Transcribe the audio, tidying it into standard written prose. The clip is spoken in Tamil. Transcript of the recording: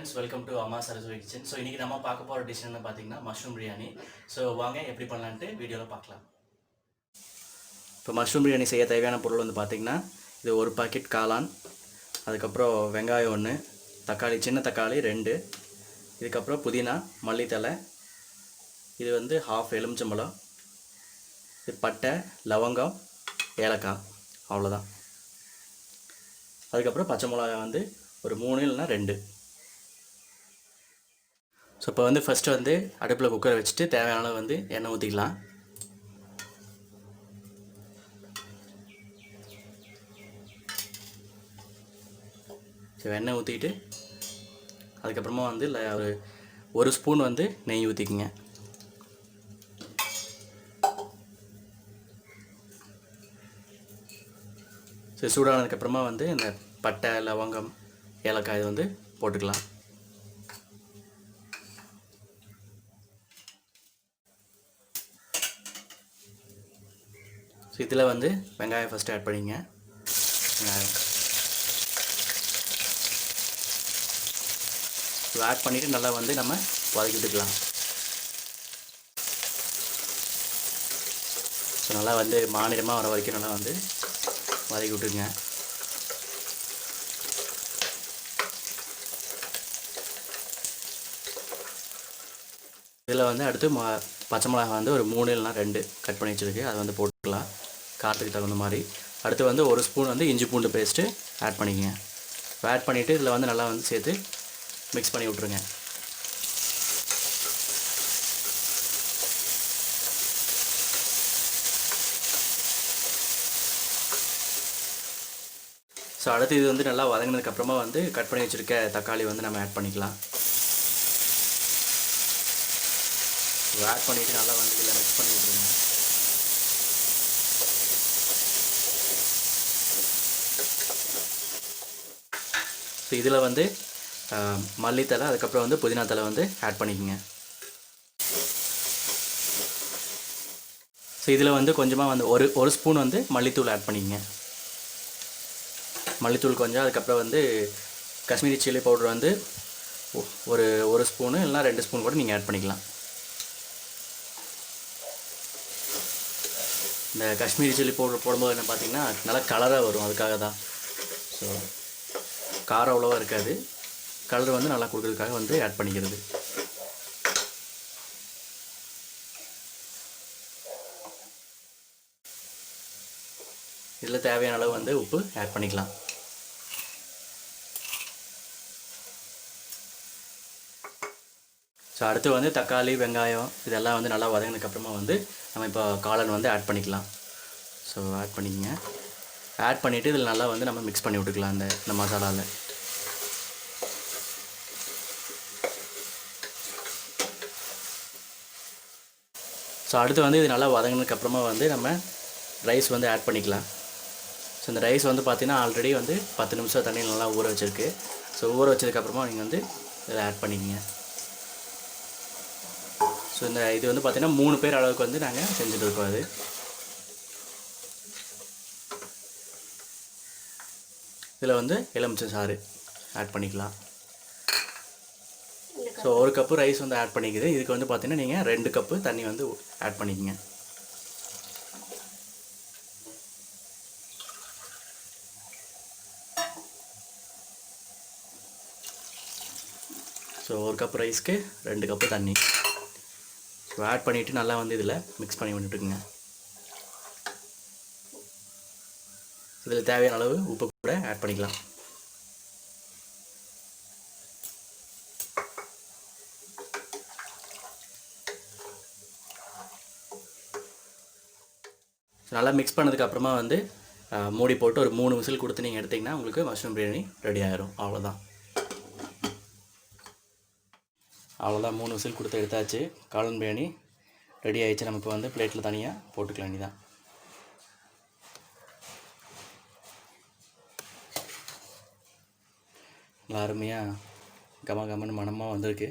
friends, welcome to Amma kitchen. So இன்னைக்கு நம்ம பார்க்க போற டிஷ் என்ன பாத்தீங்கன்னா மஷ்ரூம் பிரியாணி. So வாங்க எப்படி பண்ணலாம்னு வீடியோல பார்க்கலாம். இப்போ மஷ்ரூம் பிரியாணி செய்ய தேவையான பொருள் வந்து பாத்தீங்கன்னா இது ஒரு பாக்கெட் காளான், அதுக்கு அப்புறம் வெங்காயம் 1, தக்காளி சின்ன தக்காளி 2, இதுக்கு அப்புறம் புதினா, மல்லித்தழை, இது வந்து half எலுமிச்சம்பழம், இது பட்டை, லவங்கம், ஏலக்காய், அவ்வளவுதான். அதுக்கு அப்புறம் பச்சை மிளகாய் வந்து ஒரு 3 இல்லனா 2. ஸோ இப்போ வந்து ஃபஸ்ட்டு வந்து அடுப்பில் குக்கரை வச்சுட்டு தேவையான அளவு வந்து எண்ணெய் ஊற்றிக்கலாம். ஸோ எண்ணெய் ஊற்றிட்டு அதுக்கப்புறமா வந்து ஒரு ஸ்பூன் வந்து நெய் ஊற்றிக்குங்க. ஸோ சூடானதுக்கப்புறமா வந்து இந்த பட்டை, லவங்கம், ஏலக்காய் இது வந்து போட்டுக்கலாம். ஸோ இதில் வந்து வெங்காயம் ஃபஸ்ட்டு ஆட் பண்ணிங்க. வெங்காயம் ஆட் பண்ணிவிட்டு நல்லா வந்து நம்ம வதக்கி விட்டுக்கலாம். ஸோ நல்லா வந்து மாநிலமாக வர வரைக்கும் நல்லா வந்து வதக்கி விட்டுருங்க. இதில் வந்து அடுத்து பச்சை மிளகாய் வந்து ஒரு 3 இல்லைனா 2 கட் பண்ணி வச்சுருக்கு, அதை வந்து போட்டுக்கலாம் காரத்துக்கு தகுந்த மாதிரி. அடுத்து வந்து ஒரு ஸ்பூன் வந்து இஞ்சி பூண்டு பேஸ்ட்டு ஆட் பண்ணிக்கங்க. ஆட் பண்ணிவிட்டு இதில் வந்து நல்லா வந்து சேர்த்து மிக்ஸ் பண்ணி விட்ருங்க. ஸோ அடுத்து இது வந்து நல்லா வதங்கினதுக்கப்புறமா வந்து கட் பண்ணி வச்சுருக்க தக்காளி வந்து நம்ம ஆட் பண்ணிக்கலாம். ஆட் பண்ணிவிட்டு நல்லா வந்து இதில் மிக்ஸ் பண்ணி விட்ருங்க. ஸோ இதில் வந்து மல்லித்தழை, அதுக்கப்புறம் வந்து புதினா தழை வந்து ஆட் பண்ணிக்கோங்க. ஸோ இதில் வந்து கொஞ்சமாக வந்து ஒரு ஸ்பூன் வந்து மல்லித்தூள் ஆட் பண்ணிக்கங்க. மல்லித்தூள் கொஞ்சம், அதுக்கப்புறம் வந்து காஷ்மீரி சில்லி பவுடர் வந்து ஒரு ஸ்பூனு இல்லைனா 2 ஸ்பூன் கூட நீங்கள் ஆட் பண்ணிக்கலாம். இந்த காஷ்மீரி சில்லி பவுடர் போடும்போது என்ன பார்த்தீங்கன்னா நல்லா கலராக வரும், அதுக்காக தான். ஸோ காரம் அவ்வளோவா இருக்காது, கலர் வந்து நல்லா கொடுக்கறதுக்காக வந்து ஆட் பண்ணிக்கிறது. இதில் தேவையான அளவு வந்து உப்பு ஆட் பண்ணிக்கலாம். ஸோ அடுத்து வந்து தக்காளி, வெங்காயம் இதெல்லாம் வந்து நல்லா வதங்கினதுக்கப்புறமா வந்து நம்ம இப்போ காளான் வந்து ஆட் பண்ணிக்கலாம். ஸோ ஆட் பண்ணிக்கங்க. ஆட் பண்ணிவிட்டு இதில் நல்லா வந்து நம்ம மிக்ஸ் பண்ணி விட்டுக்கலாம் இந்த மசாலாவில். ஸோ அடுத்து வந்து இது நல்லா வதங்கினதுக்கப்புறமா வந்து நம்ம ரைஸ் வந்து ஆட் பண்ணிக்கலாம். ஸோ இந்த ரைஸ் வந்து பார்த்திங்கன்னா ஆல்ரெடி வந்து 10 நிமிஷம் தண்ணியில் நல்லா ஊற வச்சுருக்கு. ஸோ ஊற வச்சதுக்கப்புறமா நீங்கள் வந்து இதில் ஆட் பண்ணிக்கங்க. ஸோ இது வந்து பார்த்திங்கன்னா 3 பேர் அளவுக்கு வந்து நாங்கள் செஞ்சுட்டு இருக்கோம். அது இதில் வந்து எலுமிச்சை சாறு ஆட் பண்ணிக்கலாம். ஸோ 1 கப்பு ரைஸ் வந்து ஆட் பண்ணிக்குது. இதுக்கு வந்து பார்த்திங்கன்னா நீங்கள் 2 கப்பு தண்ணி வந்து ஆட் பண்ணிக்கங்க. ஸோ 1 கப்பு ரைஸ்க்கு 2 கப்பு தண்ணி. ஸோ ஆட் பண்ணிவிட்டு நல்லா வந்து இதில் மிக்ஸ் பண்ணி விட்டுட்டுங்க. இதில் தேவையான அளவு உப்பு கூட ஆட் பண்ணிக்கலாம். நல்லா மிக்ஸ் பண்ணதுக்கப்புறமா வந்து மூடி போட்டு ஒரு 3 விசில் கொடுத்து நீங்கள் எடுத்திங்கன்னா உங்களுக்கு மஷ்ரூம் பிரியாணி ரெடி ஆகிரும். அவ்வளோதான் 3 விசில் கொடுத்து எடுத்தாச்சு. காளான் பிரியாணி ரெடி ஆகிடுச்சு. நம்ம இப்போ வந்து பிளேட்டில் தனியாக போட்டுக்கலாம் வேண்டியதான். நல்லா அருமையாக கம கமன்னு மணமாக வந்திருக்கு.